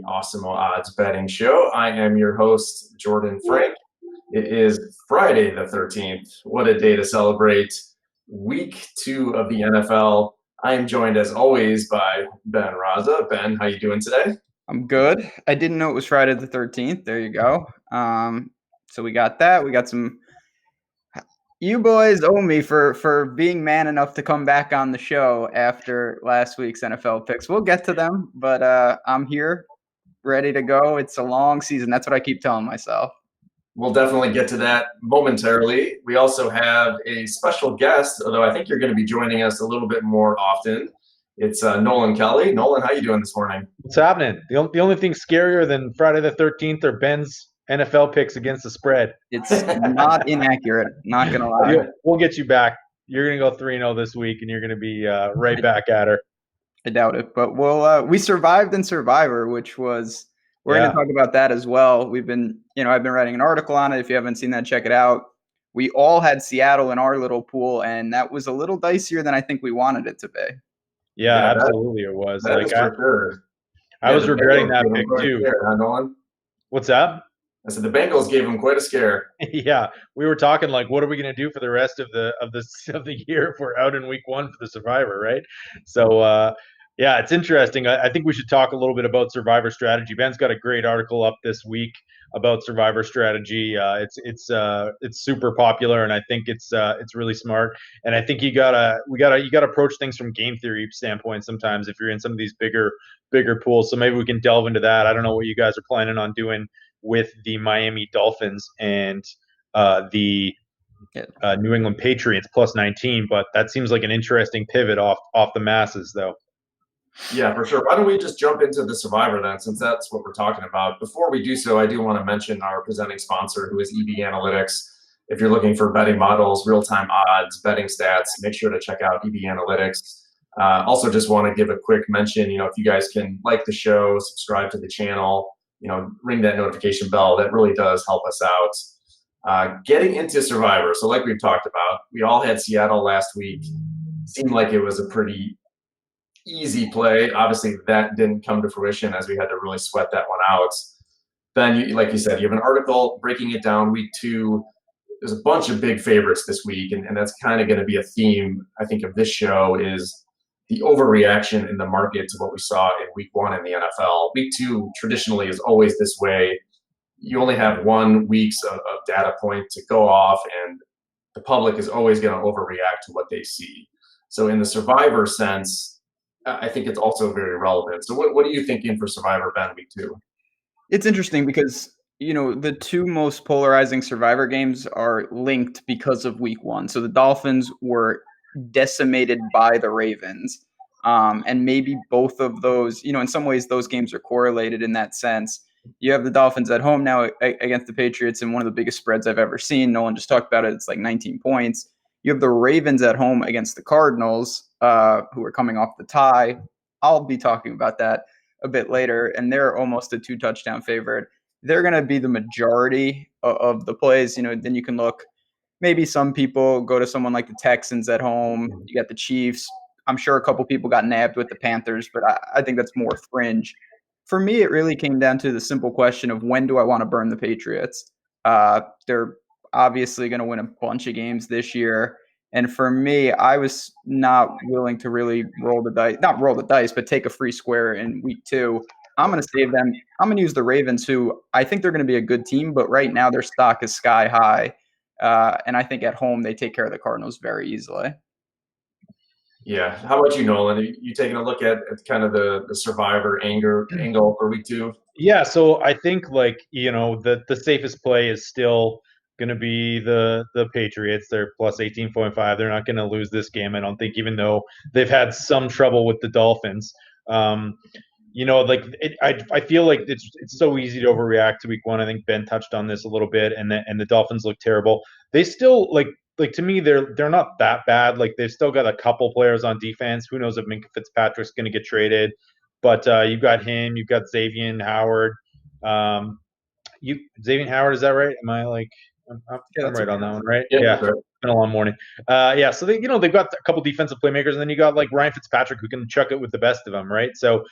Awesemo Odds Betting Show. I am your host, Jordan Frank. It is Friday the 13th. What a day to celebrate week 2 of the NFL. I am joined, as always, by Ben Raza. Ben, how you doing today? I'm good. I didn't know it was Friday the 13th. There you go. So we got that. We got some. You boys owe me for being man enough to come back on the show after last week's NFL picks. We'll get to them, but I'm here, ready to go. It's a long season. That's what I keep telling myself. We'll definitely get to that momentarily. We also have a special guest, although I think you're going to be joining us a little bit more often. It's Nolan Kelly. Nolan, how you doing this morning? What's happening? The only thing scarier than Friday the 13th are Ben's NFL picks against the spread. It's not inaccurate. Not going to lie. We'll get you back. You're going to go 3-0 this week, and you're going to be right back at her. I doubt it, but we survived in Survivor, which was we're going to talk about that as well. We've been, I've been writing an article on it. If you haven't seen that, check it out. We all had Seattle in our little pool, and that was a little dicier than I think we wanted it to be. Yeah, absolutely, it was. That is for sure. I was regretting that pick too. Nolan? What's that? I said the Bengals gave him quite a scare. Yeah, we were talking like, what are we going to do for the rest of the year if we're out in week 1 for the Survivor, right? So, yeah, it's interesting. I think we should talk a little bit about Survivor strategy. Ben's got a great article up this week about Survivor strategy. It's super popular, and I think it's really smart. And I think you gotta approach things from game theory standpoint sometimes if you're in some of these bigger pools. So maybe we can delve into that. I don't know what you guys are planning on doing with the Miami Dolphins and the New England Patriots plus 19, but that seems like an interesting pivot off the masses, though. Yeah, for sure. Why don't we just jump into the Survivor then, since that's what we're talking about. Before we do so, I do want to mention our presenting sponsor, who is EB Analytics. If you're looking for betting models, real-time odds, betting stats, make sure to check out EB Analytics. Also, just want to give a quick mention, if you guys can like the show, subscribe to the channel, ring that notification bell. That really does help us out. Getting into Survivor. So like we've talked about, we all had Seattle last week. Seemed like it was a pretty easy play. Obviously, that didn't come to fruition as we had to really sweat that one out. Then, like you said, you have an article breaking it down week 2. There's a bunch of big favorites this week, and that's kind of going to be a theme, I think, of this show is the overreaction in the market to what we saw in week 1 in the NFL. Week 2 traditionally is always this way. You only have 1 week's of data point to go off, and the public is always going to overreact to what they see. So in the Survivor sense, I think it's also very relevant. So what are you thinking for Survivor, Ben, week 2? It's interesting because, the 2 most polarizing Survivor games are linked because of week 1. So the Dolphins were decimated by the Ravens. And maybe both of those, in some ways, those games are correlated in that sense. You have the Dolphins at home now against the Patriots in one of the biggest spreads I've ever seen. Nolan just talked about it. It's like 19 points. You have the Ravens at home against the Cardinals, who are coming off the tie. I'll be talking about that a bit later, and they're almost a 2-touchdown favorite. They're going to be the majority of the plays. Then you can look. Maybe some people go to someone like the Texans at home. You got the Chiefs. I'm sure a couple people got nabbed with the Panthers, but I think that's more fringe. For me, it really came down to the simple question of when do I want to burn the Patriots? They're obviously going to win a bunch of games this year. And for me, I was not willing to really not roll the dice, but take a free square in week 2. I'm going to save them. I'm going to use the Ravens, who I think they're going to be a good team, but right now their stock is sky high. And I think at home they take care of the Cardinals very easily. Yeah. How about you, Nolan? Are you taking a look at kind of the Survivor angle for week 2? Yeah, so I think the safest play is still going to be the Patriots. They're plus 18.5. They're not going to lose this game, I don't think, even though they've had some trouble with the Dolphins. I feel like it's so easy to overreact to week 1. I think Ben touched on this a little bit, and the Dolphins look terrible. They still to me they're not that bad. Like they've still got a couple players on defense. Who knows if Minka Fitzpatrick's going to get traded? But you've got him. You've got Xavier Howard. Xavier Howard, is that right? Am I like? I'm right on that one, right? Yeah, Yeah. that's right. Been a long morning. Yeah, so they've got a couple defensive playmakers, and then you got like Ryan Fitzpatrick who can chuck it with the best of them, right? So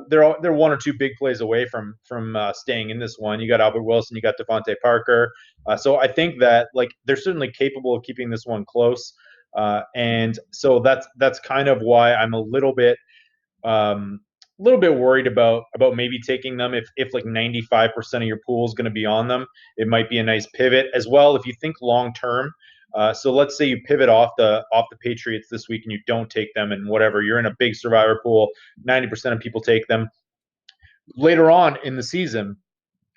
they're one or two big plays away from staying in this one. You got Albert Wilson, you got Devontae Parker. So I think that like they're certainly capable of keeping this one close, and so that's kind of why I'm a little bit worried about maybe taking them if like 95% of your pool is going to be on them. It might be a nice pivot as well if you think long term. So let's say you pivot off the Patriots this week and you don't take them, and whatever, you're in a big survivor pool. 90% of people take them. Later on in the season,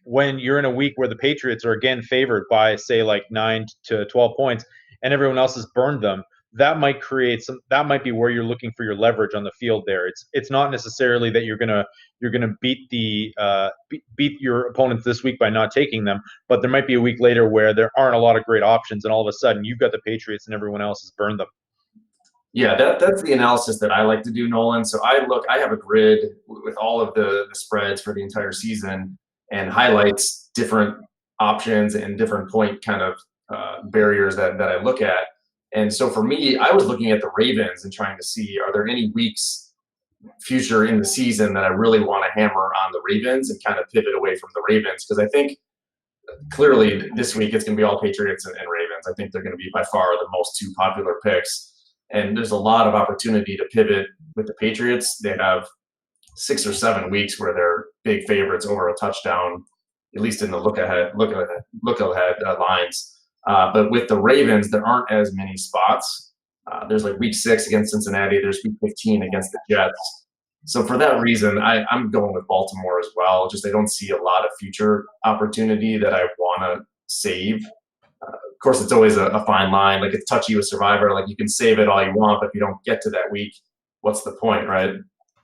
when you're in a week where the Patriots are again favored by say like 9 to 12 points and everyone else has burned them, that might be where you're looking for your leverage on the field there. It's not necessarily that you're gonna beat your opponents this week by not taking them, but there might be a week later where there aren't a lot of great options and all of a sudden you've got the Patriots and everyone else has burned them. Yeah, that's the analysis that I like to do, Nolan. So I have a grid with all of the spreads for the entire season and highlights different options and different point kind of barriers that I look at. And so for me, I was looking at the Ravens and trying to see, are there any weeks future in the season that I really want to hammer on the Ravens and kind of pivot away from the Ravens? Because I think clearly this week it's going to be all Patriots and Ravens. I think they're going to be by far the most two popular picks. And there's a lot of opportunity to pivot with the Patriots. They have 6 or 7 weeks where they're big favorites over a touchdown, at least in the look ahead lines. But with the Ravens, there aren't as many spots. There's like week 6 against Cincinnati. There's week 15 against the Jets. So for that reason, I'm going with Baltimore as well. Just I don't see a lot of future opportunity that I want to save. Of course, it's always a fine line. Like it's touchy with Survivor. Like you can save it all you want, but if you don't get to that week, what's the point, right?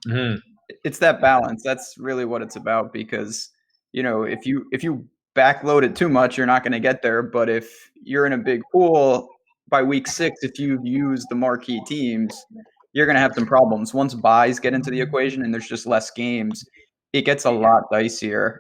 Mm-hmm. It's that balance. That's really what it's about because, if you backload it too much, you're not going to get there. But if you're in a big pool by week 6, if you use the marquee teams, you're going to have some problems. Once buys get into the equation and there's just less games, it gets a lot dicier.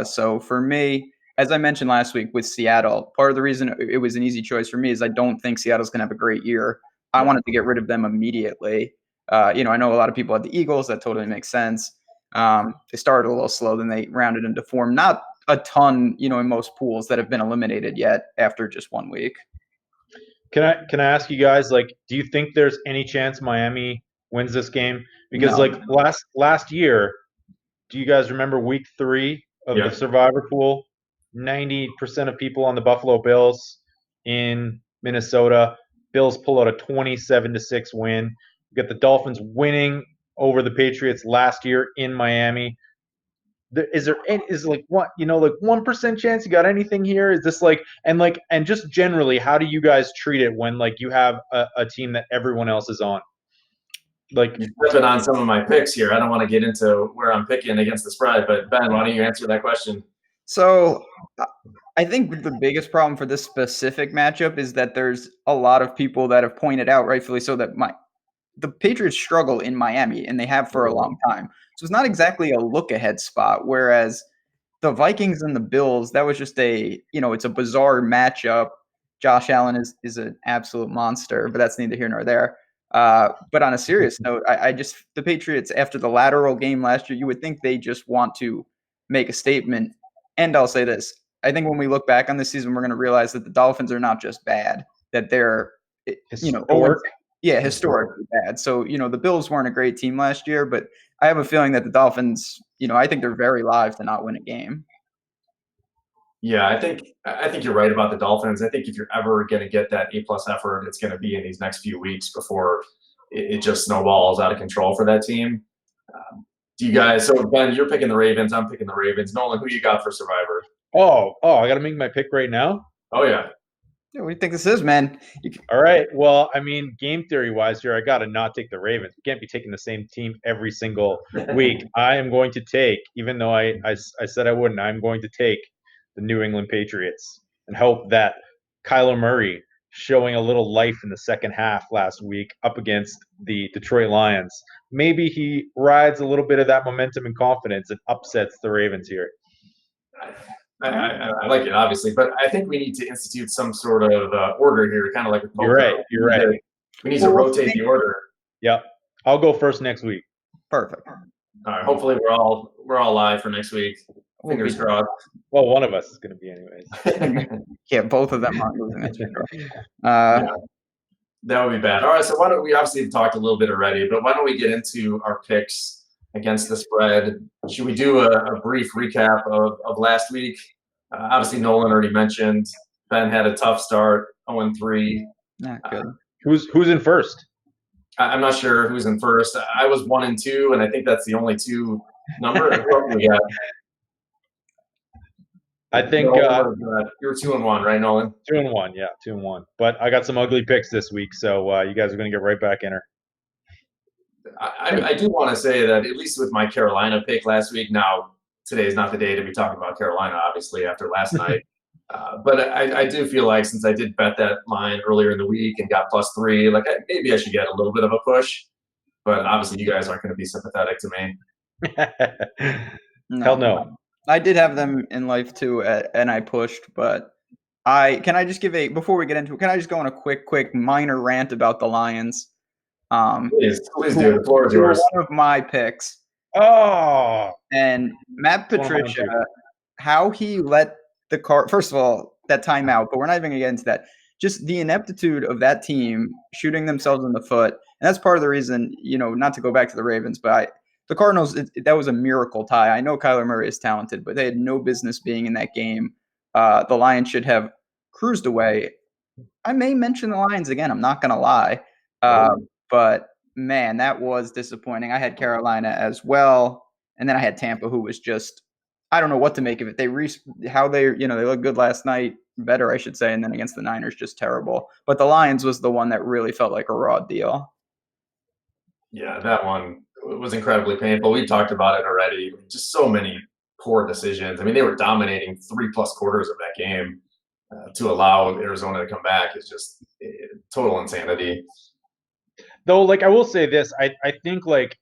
So for me, as I mentioned last week with Seattle, part of the reason it was an easy choice for me is I don't think Seattle's going to have a great year. I wanted to get rid of them immediately. I know a lot of people had the Eagles. That totally makes sense. They started a little slow, then they rounded into form. Not a ton, in most pools that have been eliminated yet after just 1 week. Can I ask you guys, like, do you think there's any chance Miami wins this game? Because No. like last year, do you guys remember week 3 of the Survivor pool? 90% of people on the Buffalo Bills in Minnesota. Bills pull out a 27-6 win. You got the Dolphins winning over the Patriots last year in Miami. Is there like what, like 1% chance you got anything here? Is this like and just generally, how do you guys treat it when like you have a team that everyone else is on? Like you're flipping on some of my picks here. I don't want to get into where I'm picking against the spread, but Ben, why don't you answer that question? So I think the biggest problem for this specific matchup is that there's a lot of people that have pointed out, rightfully so, that the Patriots struggle in Miami, and they have for a long time. So it's not exactly a look-ahead spot, whereas the Vikings and the Bills, that was just it's a bizarre matchup. Josh Allen is an absolute monster, but that's neither here nor there. But on a serious note, the Patriots, after the lateral game last year, you would think they just want to make a statement. And I'll say this. I think when we look back on this season, we're going to realize that the Dolphins are not just bad, that they're, historically bad. So, the Bills weren't a great team last year, but I have a feeling that the Dolphins, I think they're very live to not win a game. Yeah, I think you're right about the Dolphins. I think if you're ever going to get that A+ effort, it's going to be in these next few weeks before it just snowballs out of control for that team. Do you guys? So Ben, you're picking the Ravens. I'm picking the Ravens. Nolan, who you got for Survivor? Oh, I got to make my pick right now. Oh yeah. Yeah, what do you think this is, man? All right. Well, I mean, game theory wise here, I got to not take the Ravens. We can't be taking the same team every single week. I am going to take, even though I said I wouldn't, I'm going to take the New England Patriots and hope that Kyler Murray, showing a little life in the second half last week up against the Detroit Lions, maybe he rides a little bit of that momentum and confidence and upsets the Ravens here. I like it, obviously, but I think we need to institute some sort of order here, kind of like with You're poker. right. You're right. We need to Well, rotate the order. Yep. I'll go first next week. Perfect. All right. Hopefully, we're all live for next week. We'll Fingers be- crossed. Well, one of us is going to be anyways. Yeah, both of them aren't losing. That's for sure. Yeah, that would be bad. All right. So why don't we obviously have talked a little bit already, but why don't we get into our picks against the spread? Should we do a brief recap of last week? Obviously, Nolan already mentioned Ben had a tough start, 0-3. Not good. Who's in first? I'm not sure who's in first. I was 1-2, and I think that's the only two number. We got. I think you're 2-1, right, Nolan? 2-1, yeah, 2-1. But I got some ugly picks this week, so you guys are going to get right back in her. I do want to say that at least with my Carolina pick last week. Now today is not the day to be talking about Carolina, obviously, after last night. But I do feel like since I did bet that line earlier in the week and got +3, like maybe I should get a little bit of a push. But obviously, you guys aren't going to be sympathetic to me. Hell no. I did have them in life too, and I pushed. But can I just give before we get into it? Can I just go on a quick minor rant about the Lions? Please do. The floor is yours. One of my picks. Oh. And Matt Patricia, how he let the first of all, that timeout, but we're not even going to get into that. Just the ineptitude of that team shooting themselves in the foot. And that's part of the reason, not to go back to the Ravens, but the Cardinals, that was a miracle tie. I know Kyler Murray is talented, but they had no business being in that game. The Lions should have cruised away. I may mention the Lions again. I'm not going to lie. But, man, that was disappointing. I had Carolina as well. And then I had Tampa, who was just – I don't know what to make of it. They looked good last night, better, I should say, and then against the Niners, just terrible. But the Lions was the one that really felt like a raw deal. Yeah, that one was incredibly painful. We talked about it already. Just so many poor decisions. I mean, they were dominating 3+ quarters of that game. To allow Arizona to come back is just total insanity. Though, like, I will say this, I think like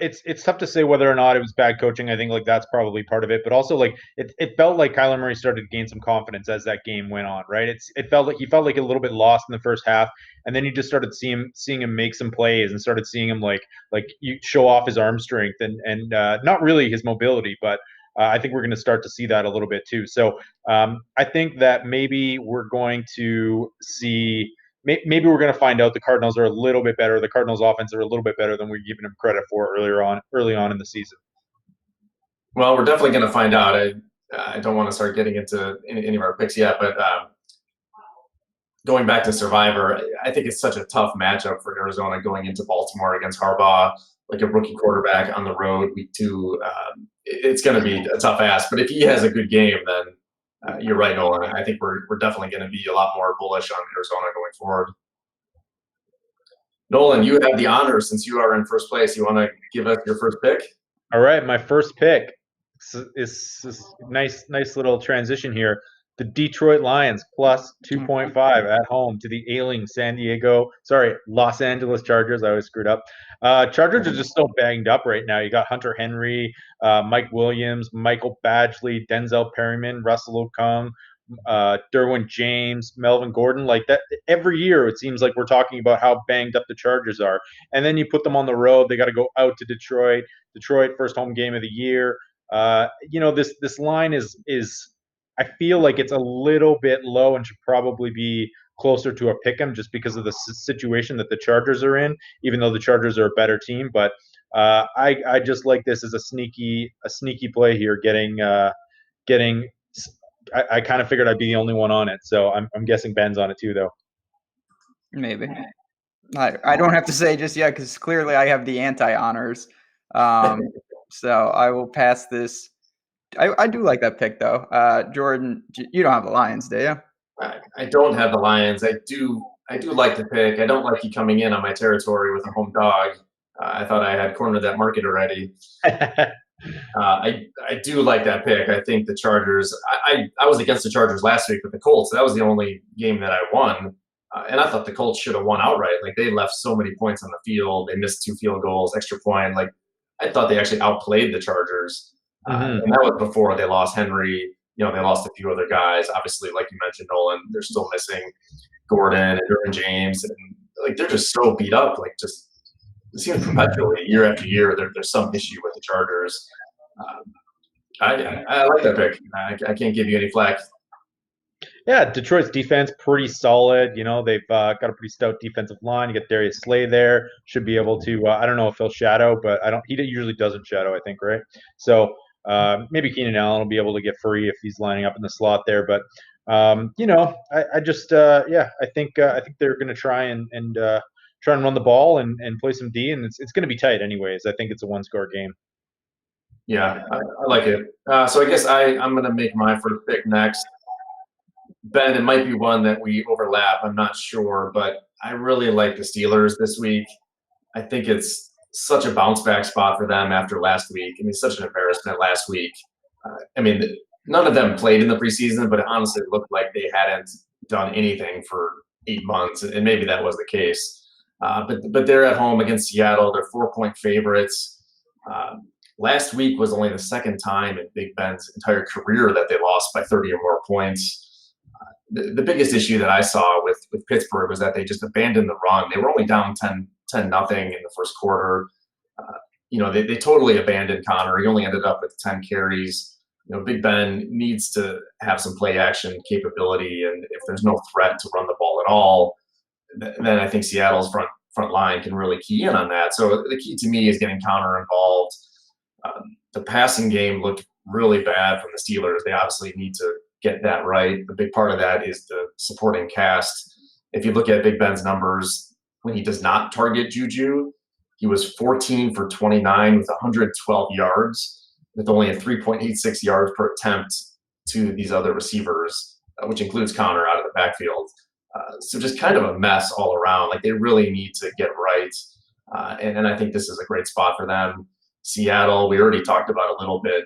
it's tough to say whether or not it was bad coaching. I think like that's probably part of it, but also like it felt like Kyler Murray started to gain some confidence as that game went on, right? It felt like he felt like a little bit lost in the first half, and then you just started seeing him make some plays and started seeing him like you show off his arm strength and not really his mobility, but I think we're going to start to see that a little bit too. So I think that maybe we're going to see. Maybe we're going to find out the Cardinals are a little bit better. The Cardinals' offense are a little bit better than we're giving them credit for early on in the season. Well, we're definitely going to find out. I don't want to start getting into any of our picks yet, but going back to Survivor, I think it's such a tough matchup for Arizona going into Baltimore against Harbaugh, like a rookie quarterback on the road week 2. It's going to be a tough ask. But if he has a good game, then you're right, Nolan. I think we're definitely going to be a lot more bullish on Arizona going forward. Nolan, you have the honor since you are in first place. You want to give us your first pick? All right, my first pick is nice little transition here. The Detroit Lions plus 2.5 at home to the ailing Los Angeles Chargers. I always screwed up. Chargers are just so banged up right now. You got Hunter Henry, Mike Williams, Michael Badgley, Denzel Perryman, Russell Okung, Derwin James, Melvin Gordon. Like that, every year it seems like we're talking about how banged up the Chargers are. And then you put them on the road. They got to go out to Detroit. Detroit, first home game of the year. This line is I feel like it's a little bit low and should probably be closer to a pick 'em just because of the situation that the Chargers are in, even though the Chargers are a better team. But I just like this as a sneaky play here, getting. I kind of figured I'd be the only one on it, so I'm guessing Ben's on it too, though. Maybe. I don't have to say just yet because clearly I have the anti-honors. So I will pass this. I do like that pick, though. Jordan, you don't have the Lions, do you? I don't have the Lions. I do like the pick. I don't like you coming in on my territory with a home dog. I thought I had cornered that market already. I do like that pick. I think the Chargers. I was against the Chargers last week with the Colts. That was the only game that I won, and I thought the Colts should have won outright. Like they left so many points on the field. They missed 2 field goals, extra point. Like I thought they actually outplayed the Chargers. And that was before they lost Henry. they lost a few other guys. Obviously, like you mentioned, Nolan, they're still missing Gordon and Derwin James, and like they're just so beat up. Like just it seems perpetually year after year there's some issue with the Chargers. I like that pick. I can't give you any flack. Yeah, Detroit's defense pretty solid. They've got a pretty stout defensive line. You got Darius Slay there, should be able to. I don't know if he'll shadow, but I don't. He usually doesn't shadow, I think, right? So maybe Keenan Allen will be able to get free if he's lining up in the slot there. But I just I think they're going to try and run the ball and play some D, and it's going to be tight anyways. I think it's a one-score game. Yeah, I like it. So I guess I'm going to make my first pick next. Ben, it might be one that we overlap. I'm not sure, but I really like the Steelers this week. I think it's such a bounce back spot for them after last week. I mean, such an embarrassment last week. I mean, none of them played in the preseason, but it honestly looked like they hadn't done anything for 8 months, and maybe that was the case. But they're at home against Seattle. They're 4-point favorites. Last week was only the second time in Big Ben's entire career that they lost by 30 or more points. The biggest issue that I saw with Pittsburgh was that they just abandoned the run. They were only down 10-0 in the first quarter. They totally abandoned Connor. He only ended up with 10 carries. Big Ben needs to have some play action capability, and if there's no threat to run the ball at all, then I think Seattle's front line can really key in on that. So the key to me is getting Connor involved. The passing game looked really bad from the Steelers. They obviously need to get that right. The big part of that is the supporting cast. If you look at Big Ben's numbers, when he does not target Juju, he was 14 for 29 with 112 yards, with only a 3.86 yards per attempt to these other receivers, which includes Connor out of the backfield. So just kind of a mess all around. Like they really need to get right. And I think this is a great spot for them. Seattle, we already talked about a little bit.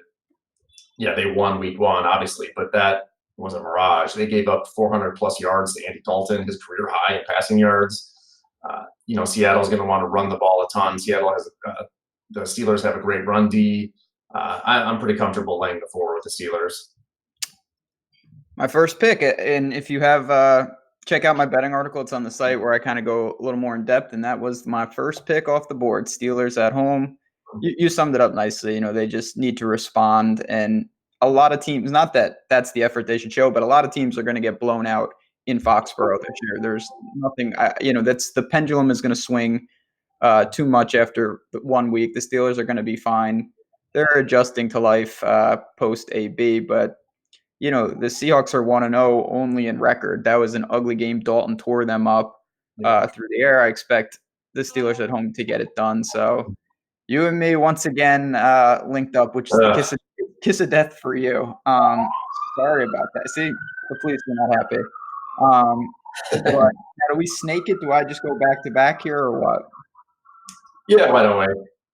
Yeah, they won week 1, obviously, but that was a mirage. They gave up 400-plus yards to Andy Dalton, his career high in passing yards. Seattle's going to want to run the ball a ton. The Steelers have a great run D. I'm pretty comfortable laying the 4 with the Steelers. My first pick, and if you have check out my betting article, it's on the site where I kind of go a little more in depth, and that was my first pick off the board. Steelers at home. You summed it up nicely. They just need to respond, and a lot of teams, not that that's the effort they should show, but a lot of teams are going to get blown out in Foxborough this year. There's nothing, that's the pendulum is going to swing too much after 1 week. The Steelers are going to be fine. They're adjusting to life post AB, but the Seahawks are 1-0 only in record. That was an ugly game. Dalton tore them up through the air. I expect the Steelers at home to get it done. So you and me once again linked up, which is the kiss of death for you. Sorry about that. See, the police are not happy. But now, do we snake it? Do I just go back to back here or what? Yeah, why don't we?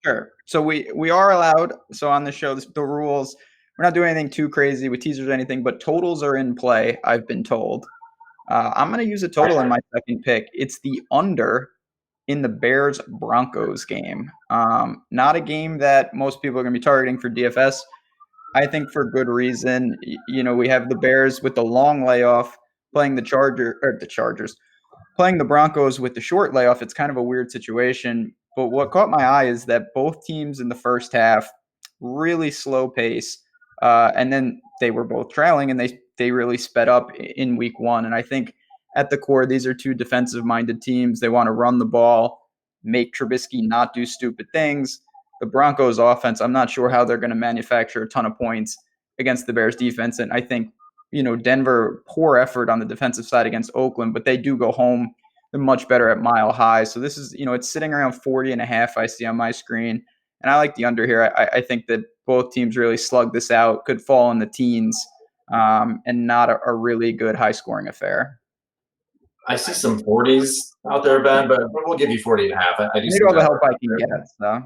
Sure. So we are allowed. So on the show, the rules, we're not doing anything too crazy with teasers or anything, but totals are in play, I've been told. I'm going to use a total in my second pick. It's the under in the Bears-Broncos game. Not a game that most people are going to be targeting for DFS. I think for good reason. We have the Bears with the long layoff playing the Chargers, playing the Broncos with the short layoff. It's kind of a weird situation. But what caught my eye is that both teams in the first half, really slow pace, and then they were both trailing, and they really sped up in week 1. And I think at the core, these are two defensive-minded teams. They want to run the ball, make Trubisky not do stupid things. The Broncos offense, I'm not sure how they're going to manufacture a ton of points against the Bears defense. And I think, Denver, poor effort on the defensive side against Oakland, but they do go home. They're much better at Mile High. So this is, it's sitting around 40.5 I see on my screen. And I like the under here. I think that both teams really slug this out, could fall in the teens, and not a really good high-scoring affair. I see some 40s out there, Ben, but we'll give you 40.5. I need all the help I can get. So.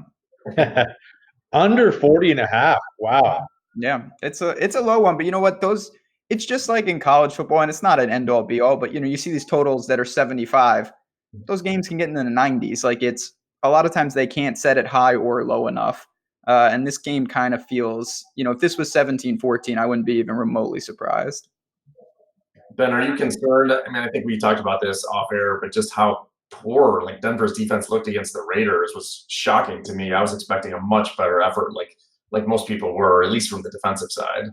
Under 40.5. Wow. Yeah, it's a low one, but you know what? It's just like in college football, and it's not an end all be all, but you see these totals that are 75. Those games can get into the 90s. Like it's a lot of times they can't set it high or low enough. And this game kind of feels, if this was 17-14, I wouldn't be even remotely surprised. Ben, are you concerned? I mean, I think we talked about this off air, but just how poor like Denver's defense looked against the Raiders was shocking to me. I was expecting a much better effort, like most people were, at least from the defensive side.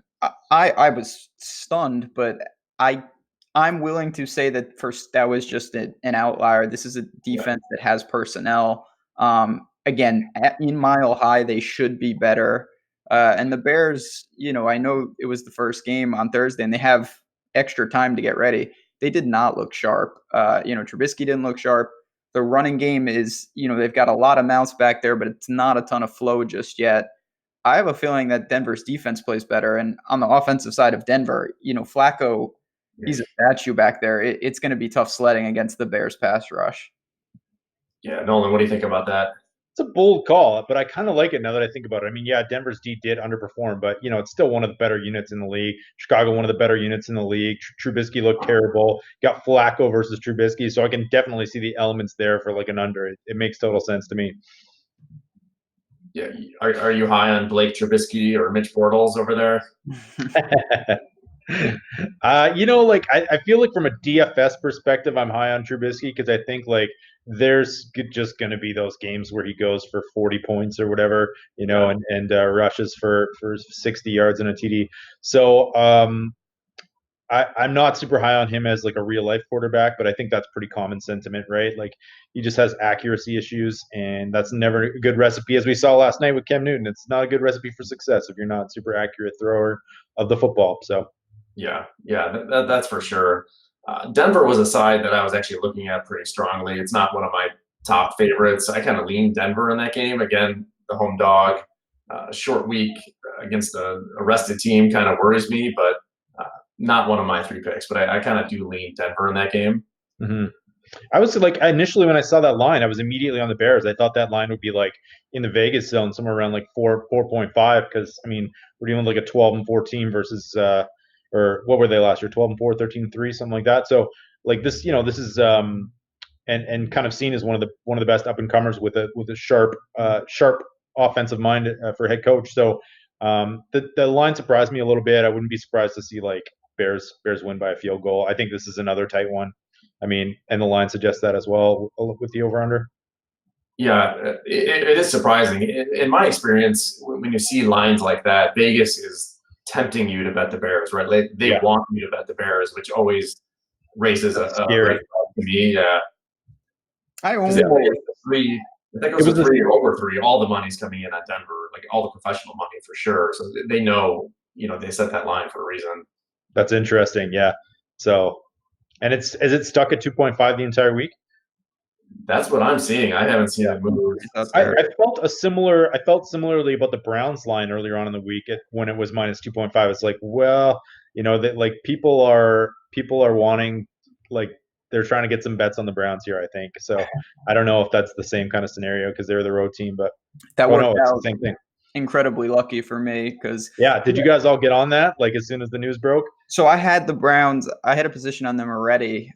I was stunned, but I'm willing to say that first that was just an outlier. This is a defense that has personnel. Again, in Mile High, they should be better. And the Bears, I know it was the first game on Thursday, and they have extra time to get ready. They did not look sharp. Trubisky didn't look sharp. The running game is, they've got a lot of mouths back there, but it's not a ton of flow just yet. I have a feeling that Denver's defense plays better. And on the offensive side of Denver, Flacco, he's a statue back there. It's going to be tough sledding against the Bears pass rush. Yeah, Nolan, what do you think about that? It's a bold call, but I kind of like it now that I think about it. I mean, yeah, Denver's D did underperform, but it's still one of the better units in the league. Chicago, one of the better units in the league. Trubisky looked terrible. Got Flacco versus Trubisky, so I can definitely see the elements there for like an under. It makes total sense to me. Yeah, are you high on Blake Trubisky or Mitch Bortles over there? I feel like from a DFS perspective, I'm high on Trubisky because I think like there's just going to be those games where he goes for 40 points or whatever, and rushes for 60 yards and a TD. So I'm not super high on him as like a real life quarterback, but I think that's pretty common sentiment, right? Like he just has accuracy issues, and that's never a good recipe. As we saw last night with Cam Newton, it's not a good recipe for success if you're not a super accurate thrower of the football. So. Yeah, that's for sure. Denver was a side that I was actually looking at pretty strongly. It's not one of my top favorites. I kind of leaned Denver in that game. Again, the home dog, short week against a rested team kind of worries me, but not one of my 3 picks. But I kind of do lean Denver in that game. Mm-hmm. I was like, initially when I saw that line, I was immediately on the Bears. I thought that line would be like in the Vegas zone, somewhere around like 4.5, because I mean we're doing like a 12-14 versus or what were they last year? 12-4, 13-3, something like that. So like this, this is and kind of seen as one of the best up and comers with a sharp offensive mind for head coach. So the line surprised me a little bit. I wouldn't be surprised to see like Bears win by a field goal. I think this is another tight one. I mean, and the line suggests that as well with the over under. Yeah, it is surprising. In my experience, when you see lines like that, Vegas is tempting you to bet the Bears, right? Like they want you to bet the Bears, which always raises a red flag to me. Yeah, I almost three. I think it was a 3 or over 3. All the money's coming in at Denver, like all the professional money for sure. So they know, they set that line for a reason. That's interesting. Yeah. So, and is it stuck at 2.5 the entire week? That's what I'm seeing. I haven't seen it move. I felt similarly about the Browns line earlier on in the week when it was minus 2.5. It's like, well, that like people are wanting, like they're trying to get some bets on the Browns here, I think. So I don't know if that's the same kind of scenario because they're the road team, but that worked out. It's the same thing. Incredibly lucky for me because did you guys all get on that like as soon as the news broke? So I had the Browns. I had a position on them already.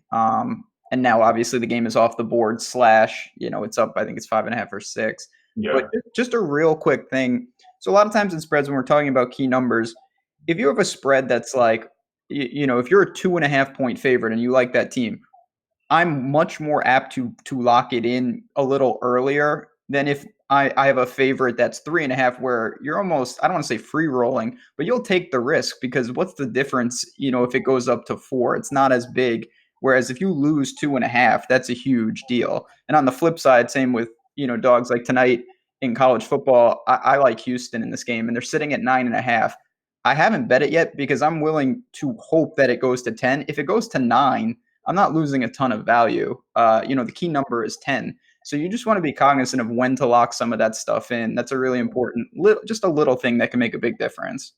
And now obviously the game is off the board / it's up, I think it's 5.5 or 6. Yeah. But just a real quick thing. So a lot of times in spreads when we're talking about key numbers, if you have a spread that's like, if you're a 2.5 point favorite and you like that team, I'm much more apt to lock it in a little earlier than if I have a favorite that's 3.5 where you're almost, I don't want to say free rolling, but you'll take the risk because what's the difference, if it goes up to 4, it's not as big. Whereas if you lose 2.5, that's a huge deal. And on the flip side, same with, dogs like tonight in college football, I like Houston in this game and they're sitting at 9.5. I haven't bet it yet because I'm willing to hope that it goes to 10. If it goes to 9, I'm not losing a ton of value. The key number is 10. So you just want to be cognizant of when to lock some of that stuff in. That's a really important, just a little thing that can make a big difference.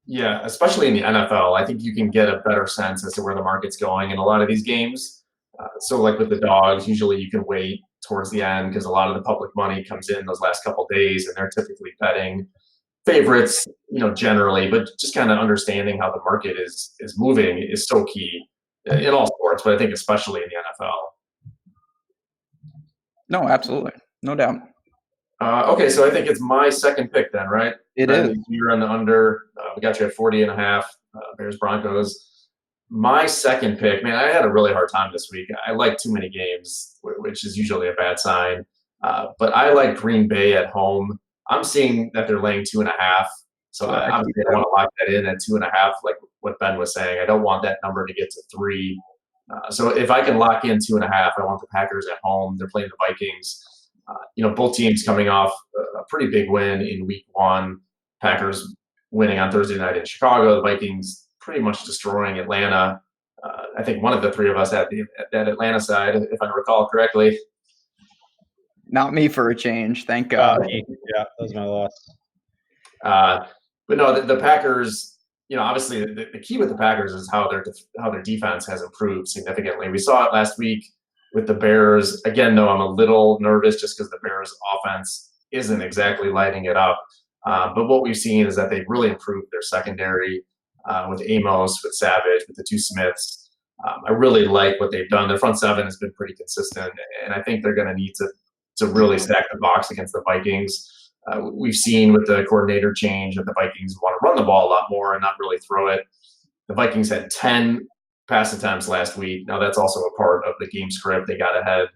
Yeah, especially in the NFL, I think you can get a better sense as to where the market's going in a lot of these games. So like with the dogs, usually you can wait towards the end because a lot of the public money comes in those last couple of days and they're typically betting favorites, generally, but just kind of understanding how the market is moving is so key in all sports, but I think especially in the NFL. No, absolutely. No doubt. Okay, so I think it's my second pick then, right? It Ben, is. you're on the under. We got you at 40.5. Bears Broncos. My second pick, man, I had a really hard time this week. I like too many games, which is usually a bad sign. But I like Green Bay at home. I'm seeing that they're laying 2.5. So Yeah, obviously I want to lock that in at 2.5, like what Ben was saying. I don't want that number to get to 3. So if I can lock in 2.5, I want the Packers at home. They're playing the Vikings. Both teams coming off a pretty big win in Week 1. Packers winning on Thursday night in Chicago. The Vikings pretty much destroying Atlanta. I think one of the three of us had that Atlanta side, if I recall correctly. Not me for a change, thank God. Yeah, that was my loss. But no, the Packers. Obviously the key with the Packers is how their defense has improved significantly. We saw it last week with the Bears. Again, though, I'm a little nervous just because the Bears' offense isn't exactly lighting it up. But what we've seen is that they've really improved their secondary with Amos, with Savage, with the two Smiths. I really like what they've done. Their front seven has been pretty consistent, and I think they're going to need to really stack the box against the Vikings. We've seen with the coordinator change that the Vikings want to run the ball a lot more and not really throw it. The Vikings had 10 pass attempts last week. Now that's also a part of the game script. They got ahead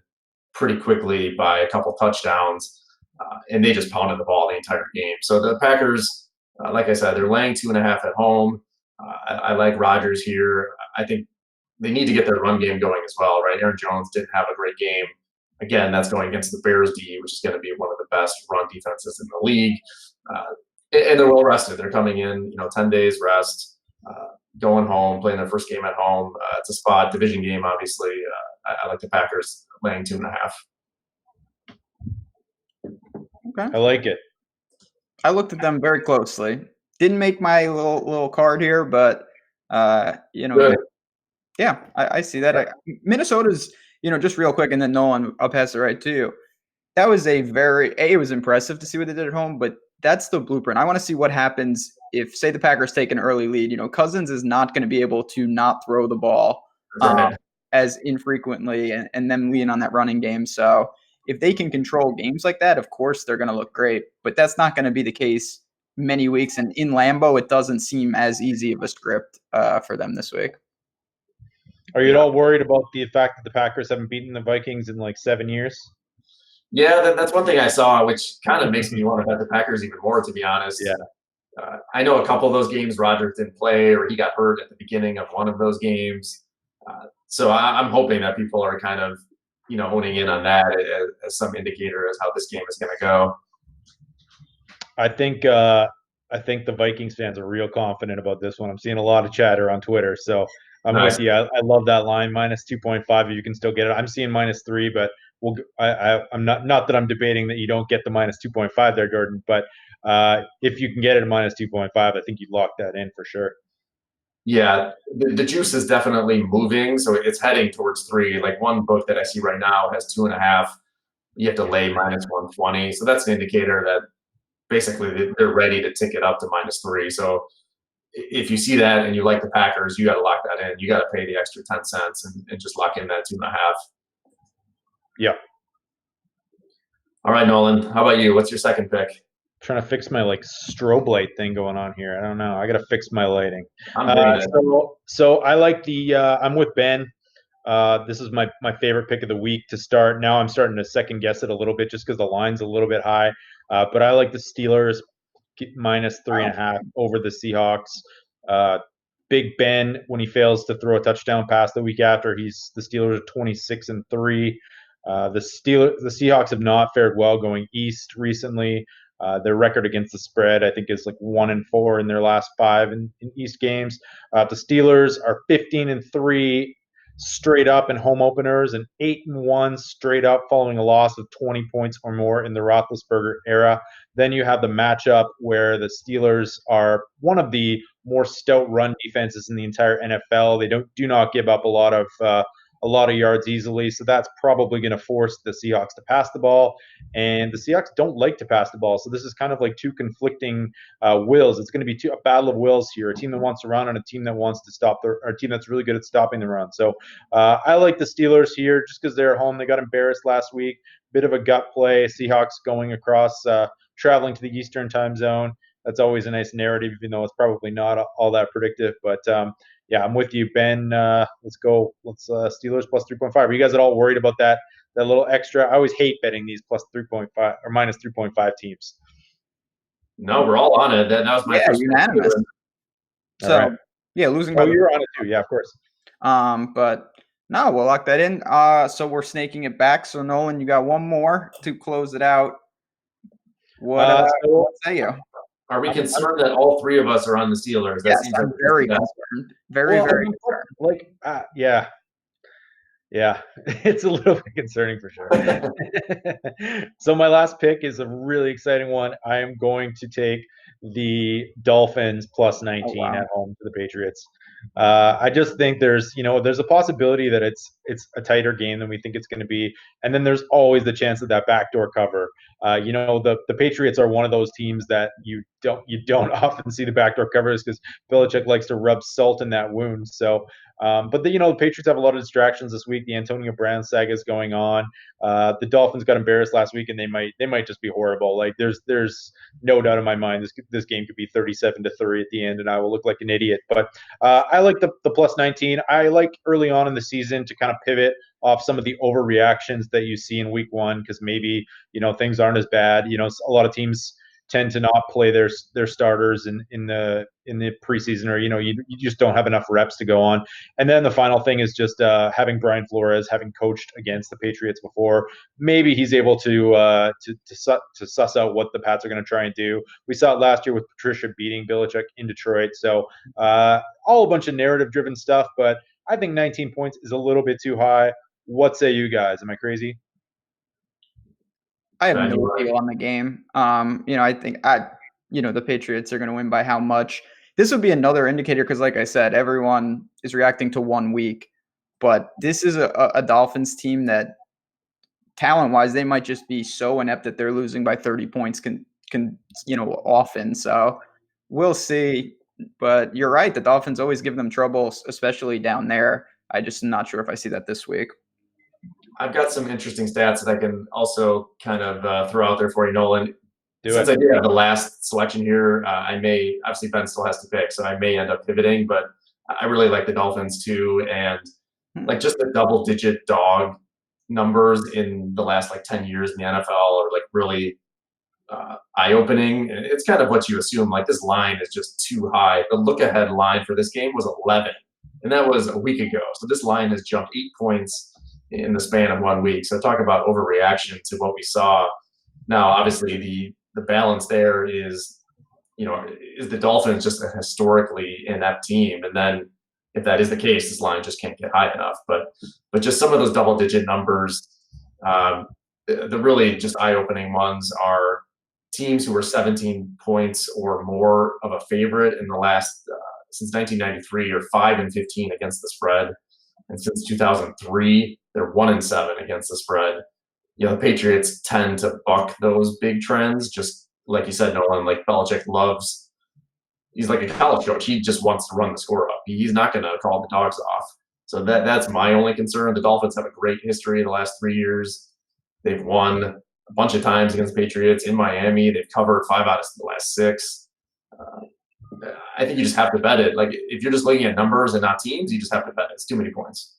pretty quickly by a couple touchdowns, and they just pounded the ball the entire game. So the Packers, like I said, they're laying 2.5 at home. I like Rodgers here. I think they need to get their run game going as well, right? Aaron Jones didn't have a great game. Again, that's going against the Bears D, which is going to be one of the best run defenses in the league. And they're well rested. They're coming in, 10 days rest, going home, playing their first game at home. It's a spot division game, obviously. I like the Packers laying 2.5. Okay. I like it. I looked at them very closely. Didn't make my little card here, but Good. yeah, I see that. Minnesota's, just real quick, and then Nolan, I'll pass it right to you. That was it was impressive to see what they did at home, but that's the blueprint. I want to see what happens if, say, the Packers take an early lead. Cousins is not going to be able to not throw the ball as infrequently and then lean on that running game. So if they can control games like that, of course they're going to look great. But that's not going to be the case many weeks. And in Lambeau, it doesn't seem as easy of a script for them this week. Are you at all worried about the fact that the Packers haven't beaten the Vikings in like 7 years? Yeah, that's one thing I saw, which kind of makes me want to bet the Packers even more, to be honest. Yeah. I know a couple of those games Rodgers didn't play, or he got hurt at the beginning of one of those games. So I'm hoping that people are kind of, honing in on that as some indicator as how this game is going to go. I think the Vikings fans are real confident about this one. I'm seeing a lot of chatter on Twitter, so I'm Nice. with you. I love that line -2.5 if you can still get it. I'm seeing -3, but I'm not that I'm debating that you don't get the -2.5 there, Jordan. But if you can get it at -2.5, I think you'd lock that in for sure. Yeah, the juice is definitely moving, so it's heading towards 3. Like one book that I see right now has 2.5. You have to lay -120, so that's an indicator that basically they're ready to tick it up to -3. So if you see that and you like the Packers, you got to lock that in. You got to pay the extra 10 cents and just lock in that 2.5. Yeah. All right, Nolan. How about you? What's your second pick? Trying to fix my strobe light thing going on here. I don't know. I got to fix my lighting. So I like I'm with Ben. This is my favorite pick of the week to start. Now I'm starting to second guess it a little bit just because the line's a little bit high. But I like the Steelers -3.5 over the Seahawks. Big Ben, when he fails to throw a touchdown pass the week after, the Steelers are 26-3. The Seahawks have not fared well going east recently. Their record against the spread, I think, is 1-4 in their last 5 in East games. The Steelers are 15-3 straight up in home openers and 8-1 straight up following a loss of 20 points or more in the Roethlisberger era. Then you have the matchup where the Steelers are one of the more stout run defenses in the entire NFL. They do not give up a lot of yards easily, so that's probably going to force the Seahawks to pass the ball, and the Seahawks don't like to pass the ball, so this is kind of like two conflicting wills. It's going to be a battle of wills here, a team that wants to run and a team that wants to stop or a team that's really good at stopping the run. So I like the Steelers here just because they're at home. They got embarrassed last week, bit of a gut play. Seahawks going across, traveling to the Eastern time zone. That's always a nice narrative, even though it's probably not all that predictive. But yeah, I'm with you, Ben. Let's go. Let's Steelers plus 3.5. Are you guys at all worried about that little extra? I always hate betting these plus 3.5 or minus 3.5 teams. No, we're all on it. That was my first unanimous. So right. yeah, losing. Oh, you're on it too. Yeah, of course. But no, we'll lock that in. So we're snaking it back. So Nolan, you got one more to close it out. What say you? Are we concerned that all three of us are on the Steelers? Yes, I'm very concerned. Very concerned. Like, yeah. It's a little bit concerning for sure. So my last pick is a really exciting one. I am going to take the Dolphins plus 19 at home to the Patriots. I just think there's a possibility that it's a tighter game than we think it's going to be, and then there's always the chance of that backdoor cover. The Patriots are one of those teams that you don't often see the backdoor covers because Belichick likes to rub salt in that wound. So, but the Patriots have a lot of distractions this week. The Antonio Brown saga is going on. The Dolphins got embarrassed last week, and they might just be horrible. Like there's no doubt in my mind this game could be 37-3 at the end, and I will look like an idiot. But I like the plus 19. I like early on in the season to kind of pivot off some of the overreactions that you see in week one because maybe things aren't as bad. A lot of teams tend to not play their starters in the preseason, or you just don't have enough reps to go on. And then the final thing is just having Brian Flores, having coached against the Patriots before, maybe he's able to suss out what the Pats are going to try and do. We saw it last year with Patricia beating Belichick in Detroit. So all a bunch of narrative driven stuff, but I think 19 points is a little bit too high. What say you guys? Am I crazy? I have no deal on the game. I think the Patriots are going to win by how much. This would be another indicator because, like I said, everyone is reacting to 1 week, but this is a Dolphins team that, talent-wise, they might just be so inept that they're losing by 30 points often. So we'll see. But you're right, the Dolphins always give them trouble, especially down there. I just am not sure if I see that this week. I've got some interesting stats that I can also kind of throw out there for you, Nolan. Since I did have the last selection here, I may, obviously Ben still has to pick, so I may end up pivoting, but I really like the Dolphins too. And like just the double-digit dog numbers in the last 10 years in the NFL are really eye-opening. It's kind of what you assume. This line is just too high. The look-ahead line for this game was 11, and that was a week ago. So this line has jumped 8 points in the span of 1 week. So talk about overreaction to what we saw. Now, obviously, the balance there is the Dolphins just a historically inept team? And then if that is the case, this line just can't get high enough. But just some of those double-digit numbers, the really just eye-opening ones are teams who were 17 points or more of a favorite in the last since 1993 are 5-15 against the spread. And since 2003, they're 1-7 against the spread. The Patriots tend to buck those big trends. Just like you said, Nolan, Belichick loves. He's like a college coach. He just wants to run the score up. He's not going to call the dogs off. So that's my only concern. The Dolphins have a great history the last 3 years. They've won a bunch of times against the Patriots in Miami. They've covered 5 out of the last 6. I think you just have to bet it. If you're just looking at numbers and not teams, you just have to bet it. It's too many points.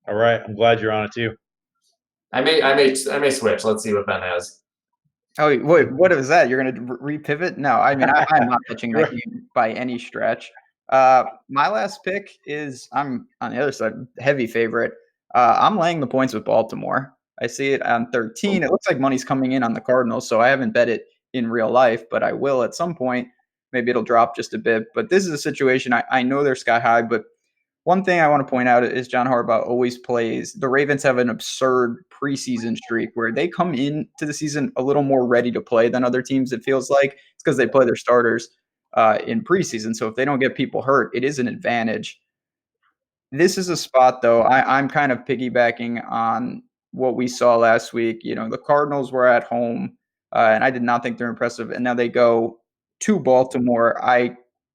All right, I'm glad you're on it too. I may switch. Let's see what Ben has. Oh wait, what is that? You're going to repivot? No, I mean I'm not pitching that game by any stretch. My last pick is I'm on the other side, heavy favorite. I'm laying the points with Baltimore. I see it on 13. It looks like money's coming in on the Cardinals, so I haven't bet it in real life, but I will at some point. Maybe it'll drop just a bit. But this is a situation I know they're sky high, but one thing I want to point out is John Harbaugh always plays. The Ravens have an absurd preseason streak where they come into the season a little more ready to play than other teams. It feels like it's because they play their starters in preseason. So if they don't get people hurt, it is an advantage. This is a spot, though, I'm kind of piggybacking on what we saw last week. The Cardinals were at home, and I did not think they're impressive. And now they go to Baltimore.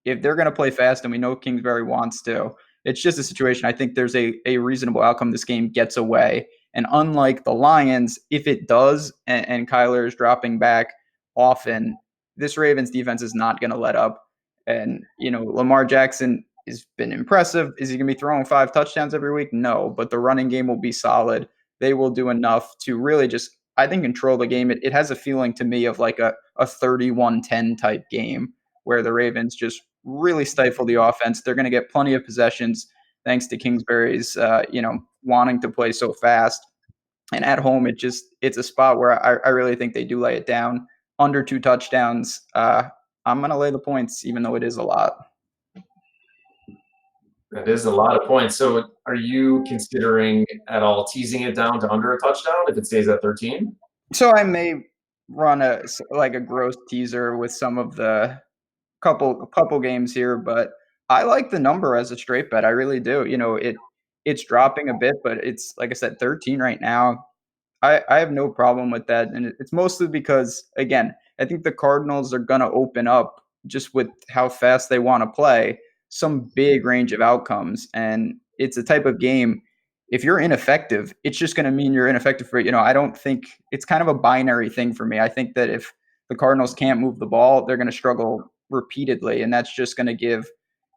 If they're going to play fast, and we know Kingsbury wants to, it's just a situation. I think there's a reasonable outcome. This game gets away. And unlike the Lions, if it does, and Kyler is dropping back often, this Ravens defense is not going to let up. And, Lamar Jackson has been impressive. Is he going to be throwing 5 touchdowns every week? No, but the running game will be solid. They will do enough to really just, I think, control the game. It has a feeling to me of like a 31-10 type game where the Ravens just really stifle the offense. They're going to get plenty of possessions thanks to Kingsbury's, wanting to play so fast. And at home, it's a spot where I really think they do lay it down. Under 2 touchdowns, I'm going to lay the points, even though it is a lot. That is a lot of points. So are you considering at all teasing it down to under a touchdown if it stays at 13? So I may run a gross teaser with some of the couple games here, but I like the number as a straight bet. I really do. It's dropping a bit, but it's, like I said, 13 right now. I have no problem with that. And it's mostly because, again, I think the Cardinals are going to open up, just with how fast they want to play, some big range of outcomes. And it's a type of game, if you're ineffective, it's just going to mean you're ineffective for, I don't think it's kind of a binary thing for me. I think that if the Cardinals can't move the ball, they're going to struggle repeatedly. And that's just going to give,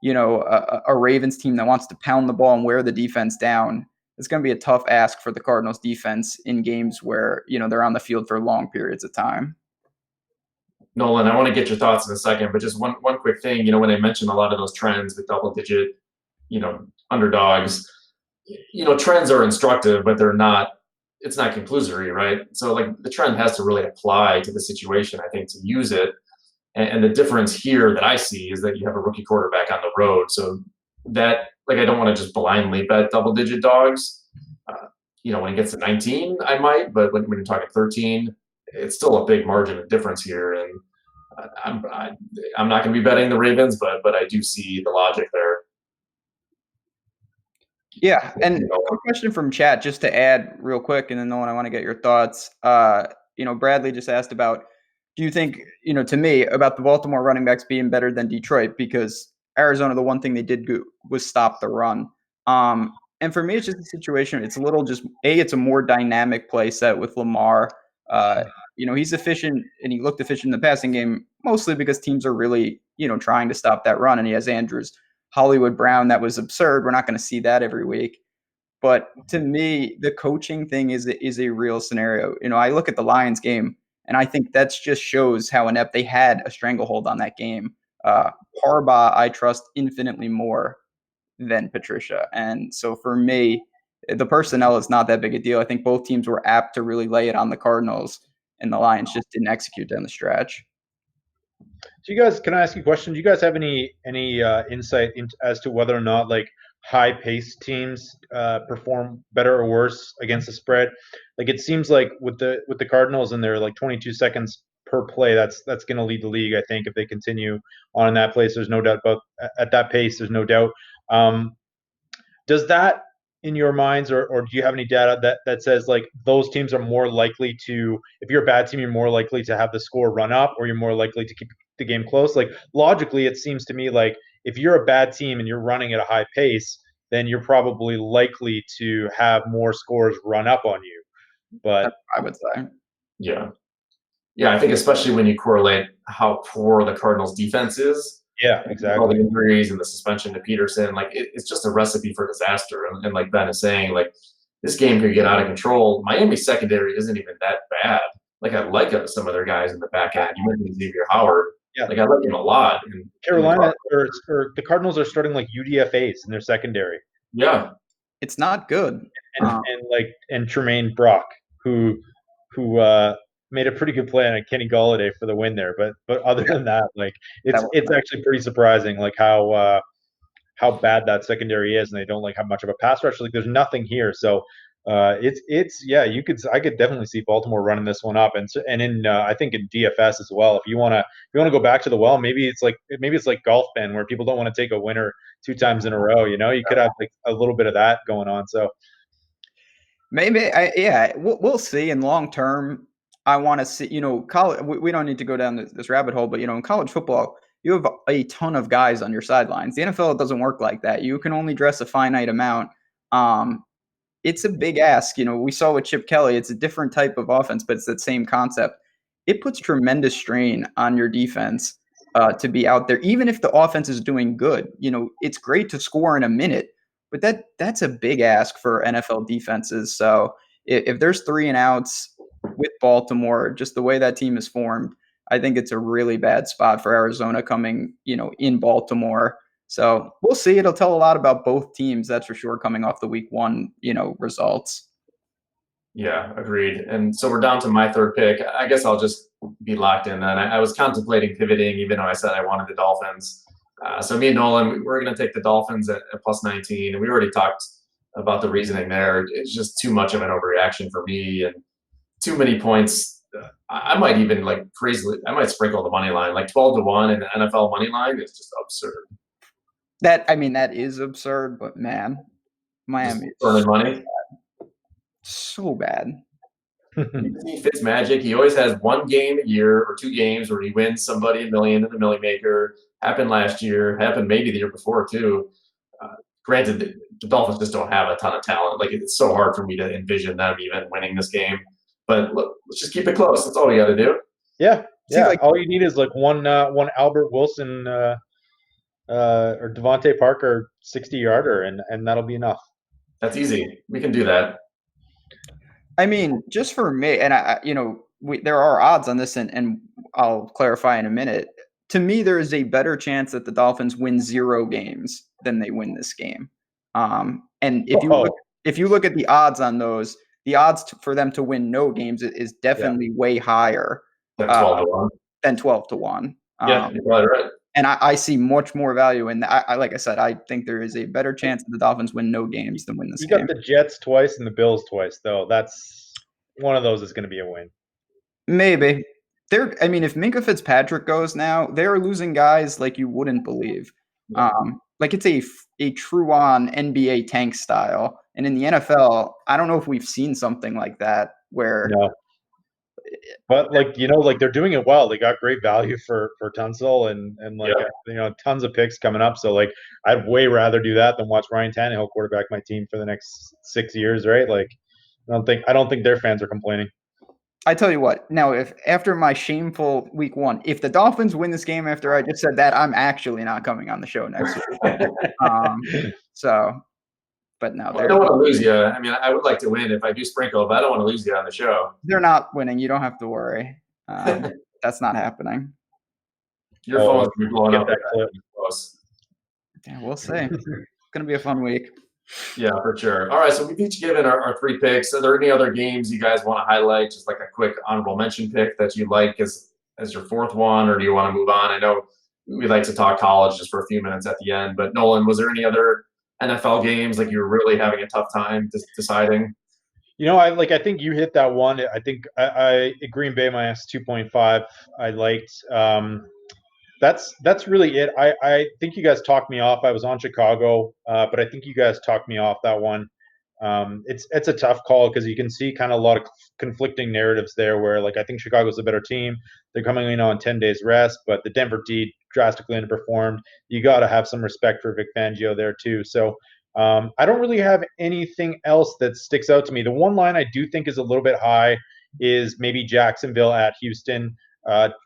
a Ravens team that wants to pound the ball and wear the defense down. It's going to be a tough ask for the Cardinals defense in games where, they're on the field for long periods of time. Nolan, I want to get your thoughts in a second, but just one quick thing. When I mentioned a lot of those trends with double-digit, underdogs, trends are instructive, but it's not conclusory, right? So like the trend has to really apply to the situation, I think, to use it. And the difference here that I see is that you have a rookie quarterback on the road. So that, I don't want to just blindly bet double-digit dogs. When it gets to 19, I might, but when you're talking 13, it's still a big margin of difference here. And I'm not going to be betting the Ravens, but I do see the logic there. Yeah, and a question from chat, just to add real quick, and then Nolan, I want to get your thoughts. Bradley just asked about, do you think, to me, about the Baltimore running backs being better than Detroit? Because Arizona, the one thing they did was stop the run. And for me, it's just a situation. It's a little it's a more dynamic play set with Lamar. He's efficient, and he looked efficient in the passing game, mostly because teams are really, trying to stop that run. And he has Andrews, Hollywood Brown. That was absurd. We're not going to see that every week. But to me, the coaching thing is a real scenario. I look at the Lions game, and I think that just shows how inept they had a stranglehold on that game. Harbaugh, I trust infinitely more than Patricia. And so for me, the personnel is not that big a deal. I think both teams were apt to really lay it on the Cardinals, and the Lions just didn't execute down the stretch. Do you guys, can I ask you a question? Do you guys have any insight as to whether or not high-paced teams perform better or worse against the spread? It seems like with the Cardinals and their 22 seconds per play, that's going to lead the league. I think if they continue on in that place, there's no doubt about at that pace. There's no doubt. Does that, in your minds, or do you have any data that says those teams are more likely to, if you're a bad team, you're more likely to have the score run up, or you're more likely to keep the game close? Logically, it seems to me if you're a bad team and you're running at a high pace, then you're probably likely to have more scores run up on you. But I would say, yeah, I think especially when you correlate how poor the Cardinals defense is. Yeah, exactly. All the injuries and the suspension to Peterson, it's just a recipe for disaster. And like Ben is saying, this game could get out of control. Miami's secondary isn't even that bad. I like some of their guys in the back end. You mentioned Xavier Howard. Yeah, I like him a lot. And Carolina or the Cardinals are starting UDFAs in their secondary. Yeah, it's not good. And Tremaine Brock, who made a pretty good play on Kenny Golladay for the win there. But other than that, it's actually pretty surprising how bad that secondary is, and they don't have much of a pass rush. There's nothing here. So I could definitely see Baltimore running this one up, and in I think in DFS as well. If you want to go back to the well, maybe it's like golf, Ben, where people don't want to take a winner 2 times in a row. You could have a little bit of that going on. So maybe we'll see. In long term, I want to see, college. We don't need to go down this rabbit hole, but in college football, you have a ton of guys on your sidelines. The NFL, it doesn't work like that. You can only dress a finite amount. it's a big ask. We saw with Chip Kelly, it's a different type of offense, but it's that same concept. It puts tremendous strain on your defense to be out there, even if the offense is doing good. It's great to score in a minute, but that's a big ask for NFL defenses. So if there's 3-and-outs with Baltimore, just the way that team is formed, I think it's a really bad spot for Arizona coming, in Baltimore. So we'll see. It'll tell a lot about both teams, that's for sure, coming off the week 1, results. Yeah, agreed. And so we're down to my third pick. I guess I'll just be locked in then. I was contemplating pivoting, even though I said I wanted the Dolphins. So me and Nolan, we're going to take the Dolphins at plus 19. And we already talked about the reasoning there. It's just too much of an overreaction for me and too many points. I might even I might sprinkle the money line. 12-1 in the NFL money line is just absurd. That is absurd, but man, Miami is burning money. So bad. You see Fitzmagic. He always has one game a year or 2 games where he wins somebody $1 million in the Millie Maker. Happened last year. Happened maybe the year before too. Granted, the Dolphins just don't have a ton of talent. It's so hard for me to envision them even winning this game. But look, let's just keep it close. That's all we got to do. Yeah. All you need is one Albert Wilson or Devontae Parker 60-yarder, and that'll be enough. That's easy. We can do that. Just for me, and there are odds on this, and I'll clarify in a minute. To me, there is a better chance that the Dolphins win 0 games than they win this game. And if you look at the odds on those, the odds for them to win no games is definitely way higher than 12-1. Than 12-1. Yeah, you're probably right. And I see much more value in that. Like I said, I think there is a better chance that the Dolphins win no games than win this game. You got the Jets twice and the Bills twice, though. That's one of those is going to be a win. Maybe. If Minkah Fitzpatrick goes now, they're losing guys like you wouldn't believe. Yeah. It's a true-on NBA tank style. And in the NFL, I don't know if we've seen something like that where... No. But they're doing it well. They got great value for Tunsil and tons of picks coming up. So I'd way rather do that than watch Ryan Tannehill quarterback my team for the next 6 years, right? I don't think their fans are complaining. I tell you what, now if after my shameful week 1, if the Dolphins win this game after I just said that, I'm actually not coming on the show next week. But no, I don't want to lose you. I would like to win if I do sprinkle, but I don't want to lose you on the show. They're not winning. You don't have to worry. That's not happening. Your phone's going to be blowing up. Yeah, we'll see. It's going to be a fun week. Yeah, for sure. All right, so we've each given our 3 picks. Are there any other games you guys want to highlight, just like a quick honorable mention pick that you like as your 4th one, or do you want to move on? I know we like to talk college just for a few minutes at the end, but Nolan, was there any other NFL games you were really having a tough time deciding? I think you hit that one. I think I Green Bay minus 2.5 I liked. That's really it. I think you guys talked me off. I was on Chicago, but I think you guys talked me off that one. It's a tough call because you can see kind of a lot of conflicting narratives there where I think Chicago's a better team. They're coming in on 10 days rest, but the Denver D drastically underperformed. You got to have some respect for Vic Fangio there too. So I don't really have anything else that sticks out to me. The one line I do think is a little bit high is maybe Jacksonville at Houston.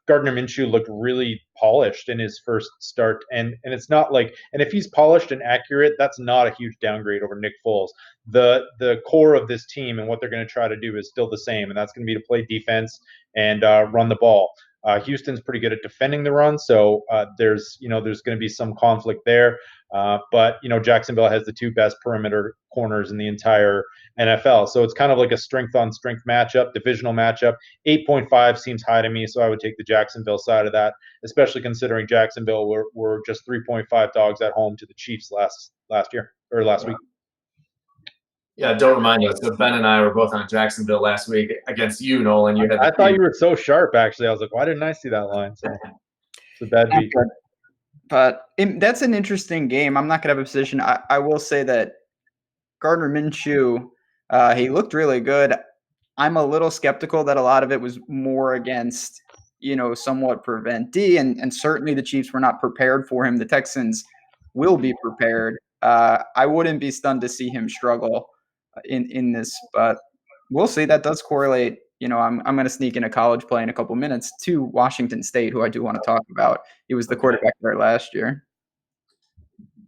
Gardner Minshew looked really polished in his first start, and it's not and if he's polished and accurate, that's not a huge downgrade over Nick Foles. The core of this team and what they're going to try to do is still the same, and that's going to be to play defense and run the ball. Houston's pretty good at defending the run, so there's going to be some conflict there. But Jacksonville has the 2 best perimeter corners in the entire NFL, so it's kind of like a strength-on-strength matchup, divisional matchup. 8.5 seems high to me, so I would take the Jacksonville side of that, especially considering Jacksonville were just 3.5 dogs at home to the Chiefs last week. Yeah, don't remind us. So Ben and I were both on Jacksonville last week against you, Nolan. I thought you were so sharp, actually. I was like, why didn't I see that line? So it's a bad beat. But that's an interesting game. I'm not going to have a position. I will say that Gardner Minshew, he looked really good. I'm a little skeptical that a lot of it was more against, somewhat prevent D, and certainly the Chiefs were not prepared for him. The Texans will be prepared. I wouldn't be stunned to see him struggle. in this, but we'll see. That does correlate. I'm going to sneak in a college play in a couple minutes to Washington State, who I do want to talk about. He was the quarterback there last year.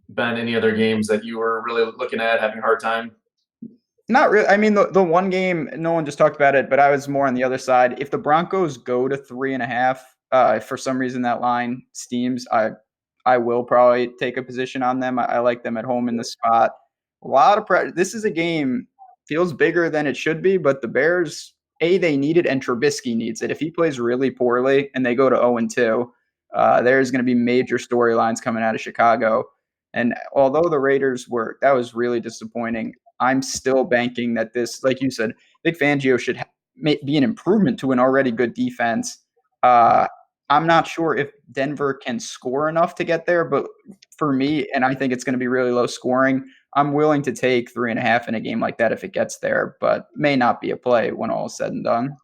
Ben, any other games that you were really looking at, having a hard time? Not really. I mean, the one game, no one just talked about it, but I was more on the other side. If the Broncos go to 3.5, if for some reason that line steams, I will probably take a position on them. I like them at home in the spot. A lot of pressure. This is a game, feels bigger than it should be, but the Bears, they need it, and Trubisky needs it. If he plays really poorly and they go to 0-2, there's going to be major storylines coming out of Chicago. And although the Raiders that was really disappointing, I'm still banking that this, like you said, Vic Fangio should be an improvement to an already good defense. I'm not sure if Denver can score enough to get there, but for me, and I think it's going to be really low scoring, I'm willing to take 3.5 in a game like that if it gets there, but may not be a play when all is said and done.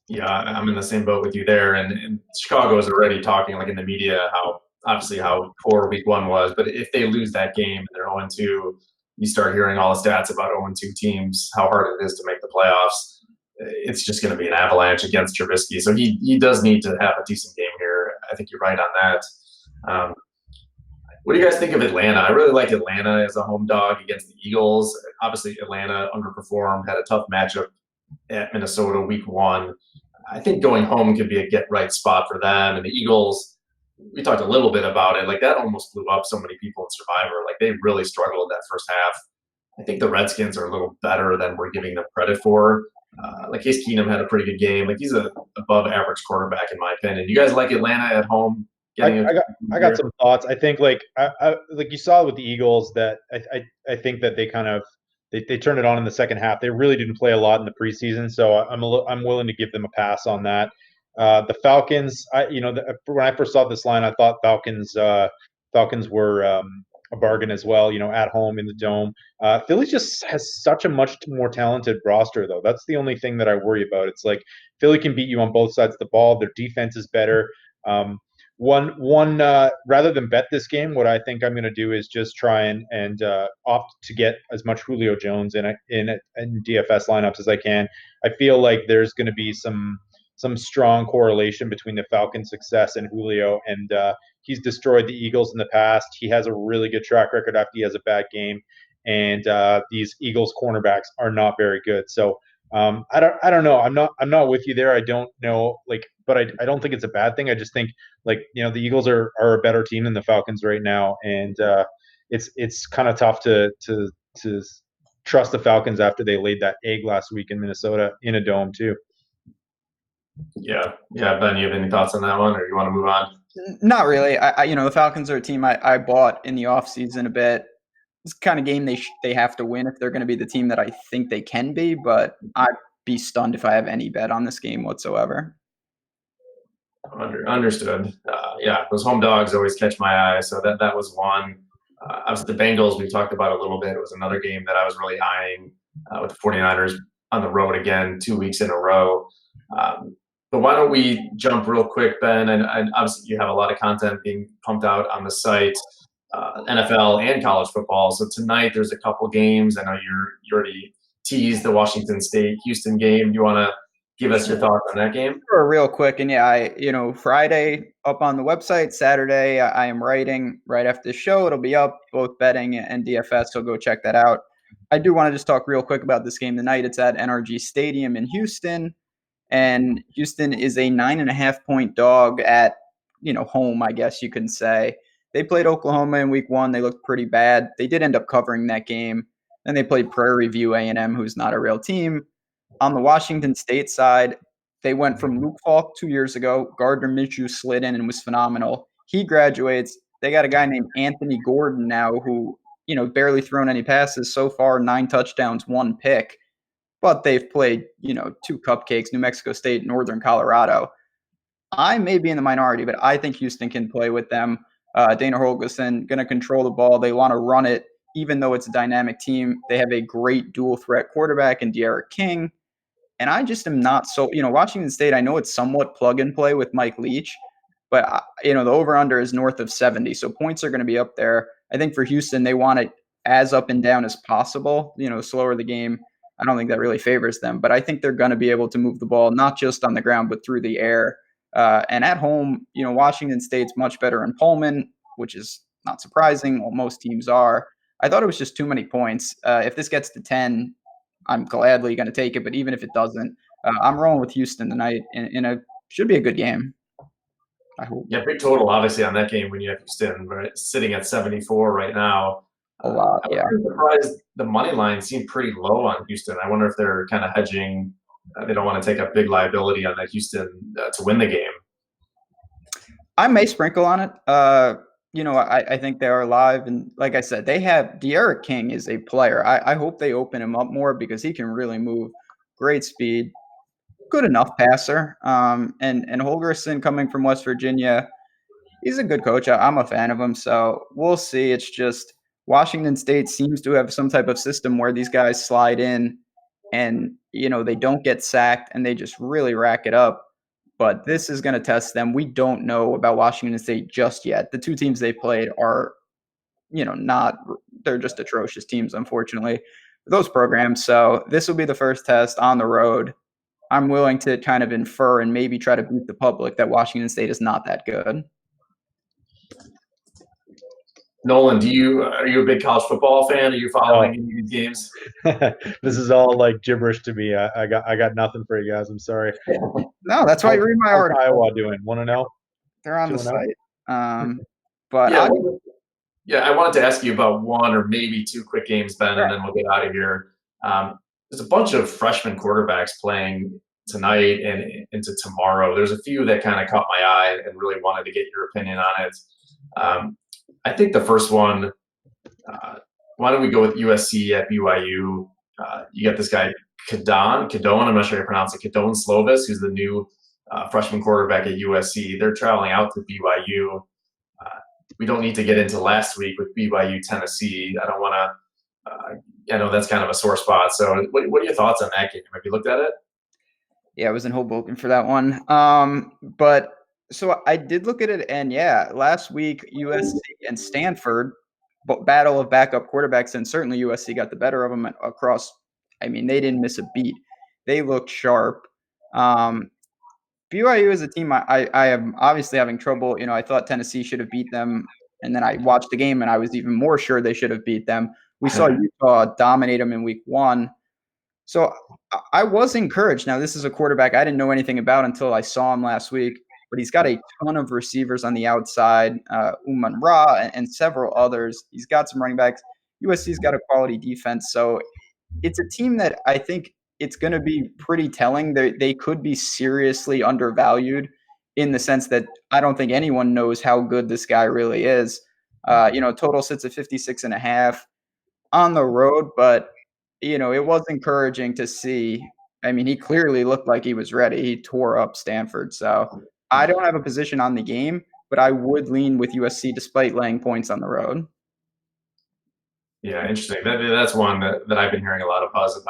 Yeah, I'm in the same boat with you there. And Chicago is already talking, like in the media, how poor week 1 was. But if they lose that game and they're 0-2, you start hearing all the stats about 0-2 teams, how hard it is to make the playoffs. It's just going to be an avalanche against Trubisky. So he does need to have a decent game here. I think you're right on that. What do you guys think of Atlanta? I really like Atlanta as a home dog against the Eagles. Obviously, Atlanta underperformed, had a tough matchup at Minnesota week 1. I think going home could be a get-right spot for them. And the Eagles, we talked a little bit about it. Like, that almost blew up so many people in Survivor. Like, they really struggled that first half. I think the Redskins are a little better than we're giving them credit for. Like, Case Keenum had a pretty good game. Like, he's a above-average quarterback, in my opinion. You guys like Atlanta at home? I got some thoughts. I think, like you saw with the Eagles, that I think that they kind of they turned it on in the second half. They really didn't play a lot in the preseason, so I'm willing to give them a pass on that. The Falcons, when I first saw this line, I thought Falcons were a bargain as well. At home in the Dome. Philly just has such a much more talented roster, though. That's the only thing that I worry about. It's like Philly can beat you on both sides of the ball. Their defense is better. Rather than bet this game, what I think I'm going to do is just try and opt to get as much Julio Jones in DFS lineups as I can. I feel like there's going to be some strong correlation between the Falcons' success and Julio, and he's destroyed the Eagles in the past. He has a really good track record after he has a bad game, and these Eagles cornerbacks are not very good. So I don't know. I'm not with you there. I don't know, but I don't think it's a bad thing. I just think, the Eagles are a better team than the Falcons right now, and it's kind of tough to trust the Falcons after they laid that egg last week in Minnesota in a dome too. Yeah. Ben, you have any thoughts on that one, or you want to move on? Not really. The Falcons are a team I bought in the offseason a bit. It's the kind of game they have to win if they're going to be the team that I think they can be, but I'd be stunned if I have any bet on this game whatsoever. Understood. Those home dogs always catch my eye, so that was one. Obviously, the Bengals we talked about a little bit. It was another game that I was really eyeing with the 49ers on the road again 2 weeks in a row. But why don't we jump real quick, Ben? And obviously, you have a lot of content being pumped out on the site. NFL and college football. So tonight there's a couple games. I know you already teased the Washington State Houston game. Do you want to give us your thoughts on that game? Sure, real quick. And Friday up on the website, Saturday I am writing right after the show. It'll be up, both betting and DFS, so go check that out. I do want to just talk real quick about this game tonight. It's at NRG Stadium in Houston, and Houston is a 9.5-point dog at home, I guess you can say. They played Oklahoma in week 1. They looked pretty bad. They did end up covering that game. Then they played Prairie View A&M, who's not a real team. On the Washington State side, they went from Luke Falk 2 years ago. Gardner Minshew slid in and was phenomenal. He graduates. They got a guy named Anthony Gordon now who, barely thrown any passes so far, 9 touchdowns, 1 pick. But they've played, 2 cupcakes, New Mexico State, Northern Colorado. I may be in the minority, but I think Houston can play with them. Dana Holgorsen going to control the ball. They want to run it, even though it's a dynamic team. They have a great dual threat quarterback in De'Aaron King. And I just am not so, Washington State, I know it's somewhat plug and play with Mike Leach, but, the over-under is north of 70. So points are going to be up there. I think for Houston, they want to as up and down as possible. Slower the game, I don't think that really favors them. But I think they're going to be able to move the ball, not just on the ground, but through the air. And at home, Washington State's much better in Pullman, which is not surprising. Well, most teams are. I thought it was just too many points. If this gets to 10, I'm gladly going to take it. But even if it doesn't, I'm rolling with Houston tonight in a should be a good game. I hope. Yeah, big total obviously on that game when you have Houston right, sitting at 74 right now. A lot, yeah. I'm surprised the money line seemed pretty low on Houston. I wonder if they're kind of hedging. They don't want to take a big liability on that Houston to win the game. I may sprinkle on it. I think they are live, and like I said, they have De'Aaron King is a player. I hope they open him up more because he can really move. Great speed, good enough passer. And Holgerson coming from West Virginia, he's a good coach. I'm a fan of him, so we'll see. It's just Washington State seems to have some type of system where these guys slide in and, they don't get sacked and they just really rack it up. But this is going to test them. We don't know about Washington State just yet. The two teams they played are, they're just atrocious teams, unfortunately, those programs. So this will be the first test on the road. I'm willing to kind of infer and maybe try to beat the public that Washington State is not that good. Nolan, are you a big college football fan? Are you following any of these games? This is all like gibberish to me. I got nothing for you guys. I'm sorry. No, that's why you read my article. Iowa doing 1-0? They're on the site. But I wanted to ask you about one or maybe two quick games, Ben, and then we'll get out of here. There's a bunch of freshman quarterbacks playing tonight and into tomorrow. There's a few that kind of caught my eye and really wanted to get your opinion on it. I think the first one, why don't we go with USC at BYU? You got this guy, Kadon, I'm not sure how to pronounce it, Kadon Slovis, who's the new freshman quarterback at USC. They're traveling out to BYU. We don't need to get into last week with BYU Tennessee. I don't want to, I know that's kind of a sore spot. So what are your thoughts on that game? Have you looked at it? Yeah, I was in Hoboken for that one. So I did look at it, and last week USC and Stanford, battle of backup quarterbacks, and certainly USC got the better of them across. I mean, they didn't miss a beat. They looked sharp. BYU is a team I am obviously having trouble. I thought Tennessee should have beat them, and then I watched the game, and I was even more sure they should have beat them. We saw Utah dominate them in week 1. So I was encouraged. Now, this is a quarterback I didn't know anything about until I saw him last week. But he's got a ton of receivers on the outside, Uman Ra and several others. He's got some running backs. USC's got a quality defense. So it's a team that I think it's going to be pretty telling. They could be seriously undervalued in the sense that I don't think anyone knows how good this guy really is. Total sits at 56.5 on the road, but it was encouraging to see. I mean, he clearly looked like he was ready. He tore up Stanford. So I don't have a position on the game, but I would lean with USC despite laying points on the road. Yeah, interesting. That's one that I've been hearing a lot of buzz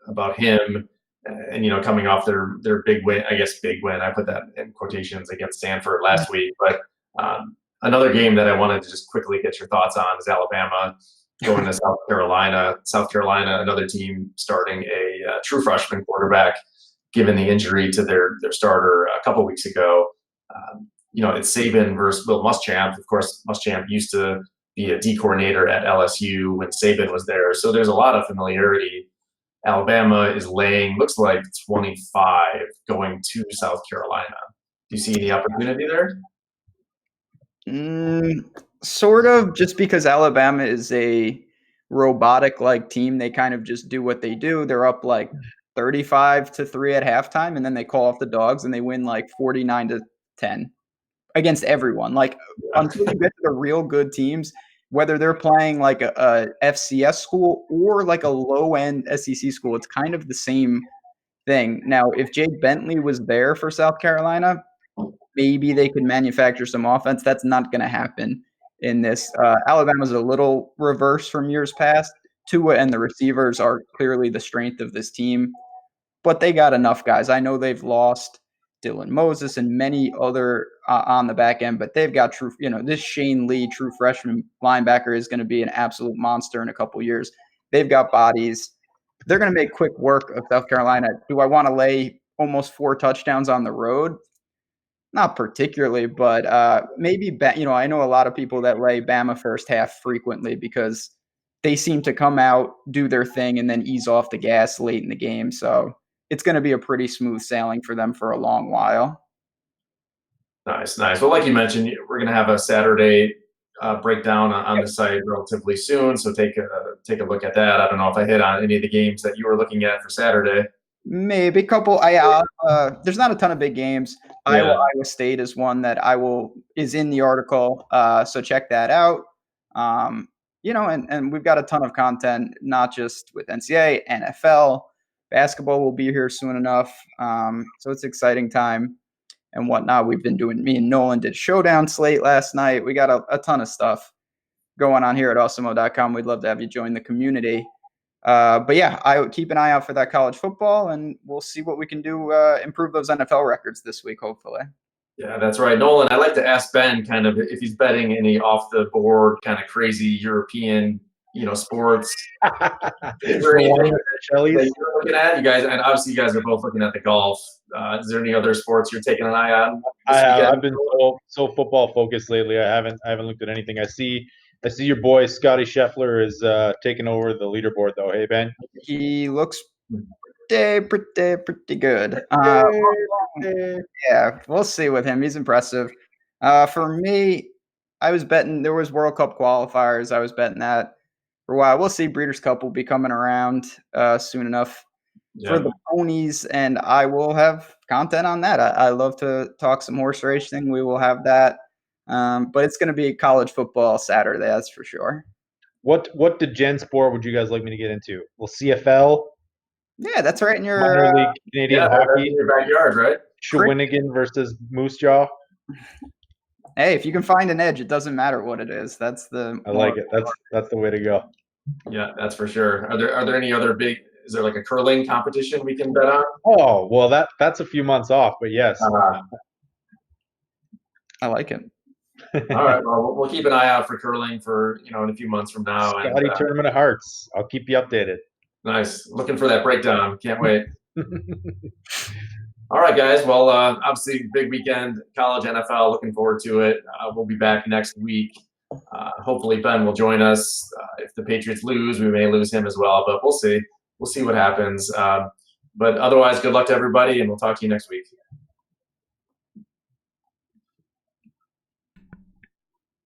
about him, and coming off their big win. I guess big win. I put that in quotations against Stanford last week. But another game that I wanted to just quickly get your thoughts on is Alabama going to South Carolina. South Carolina, another team starting a true freshman quarterback, given the injury to their starter a couple weeks ago. It's Saban versus Will Muschamp. Of course, Muschamp used to be a D coordinator at LSU when Saban was there. So there's a lot of familiarity. Alabama is laying, looks like 25 going to South Carolina. Do you see any opportunity there? Sort of, just because Alabama is a robotic-like team. They kind of just do what they do. They're up like 35-3 at halftime, and then they call off the dogs and they win like 49-10 against everyone. Like until you get to the real good teams, whether they're playing like a FCS school or like a low-end SEC school, it's kind of the same thing. Now, if Jake Bentley was there for South Carolina, maybe they could manufacture some offense. That's not going to happen in this. Alabama's a little reverse from years past. Tua and the receivers are clearly the strength of this team, but they got enough guys. I know they've lost Dylan Moses and many other on the back end, but they've got true, this Shane Lee, true freshman linebacker, is going to be an absolute monster in a couple years. They've got bodies. They're going to make quick work of South Carolina. Do I want to lay almost 4 touchdowns on the road? Not particularly, but maybe, I know a lot of people that lay Bama first half frequently because they seem to come out, do their thing, and then ease off the gas late in the game. So it's going to be a pretty smooth sailing for them for a long while. Nice. Well, like you mentioned, we're going to have a Saturday breakdown on the site relatively soon. So take a look at that. I don't know if I hit on any of the games that you were looking at for Saturday. Maybe a couple. There's not a ton of big games. Yeah. Iowa State is one that is in the article. So check that out. And we've got a ton of content, not just with NCAA, NFL, basketball will be here soon enough. So it's exciting time and whatnot. We've been doing, me and Nolan did Showdown slate last night. We got a ton of stuff going on here at awesemo.com. We'd love to have you join the community. But yeah, I would keep an eye out for that college football, and we'll see what we can do, improve those NFL records this week, hopefully. Yeah, that's right. Nolan, I'd like to ask Ben kind of if he's betting any off the board kind of crazy European, sports. Is there anything that you're looking at? You guys, and obviously you guys are both looking at the golf. Is there any other sports you're taking an eye on? I've been so football focused lately. I haven't looked at anything. I see your boy Scotty Scheffler is taking over the leaderboard though. Hey Ben, he looks pretty good. Yeah, we'll see with him. He's impressive. For me, I was betting there was World Cup qualifiers. I was betting that for a while. We'll see. Breeders' Cup will be coming around soon enough for the ponies, and I will have content on that. I love to talk some horse racing. We will have that. But it's going to be college football Saturday, that's for sure. What Gen Sport would you guys like me to get into? Well, CFL. Yeah, that's right in your minor league Canadian hockey. In your backyard, right? Shawinigan versus Moose Jaw. Hey, if you can find an edge, it doesn't matter what it is. That's the. I like it. That's the way to go. Yeah, that's for sure. Are there any other big? Is there like a curling competition we can bet on? Oh well, that's a few months off, but yes. I like it. All right, well, we'll keep an eye out for curling for in a few months from now. Scotty Tournament of Hearts. I'll keep you updated. Nice. Looking for that breakdown. Can't wait. All right, guys. Well, obviously, big weekend, college, NFL. Looking forward to it. We'll be back next week. Hopefully, Ben will join us. If the Patriots lose, we may lose him as well, but we'll see. We'll see what happens. But otherwise, good luck to everybody, and we'll talk to you next week.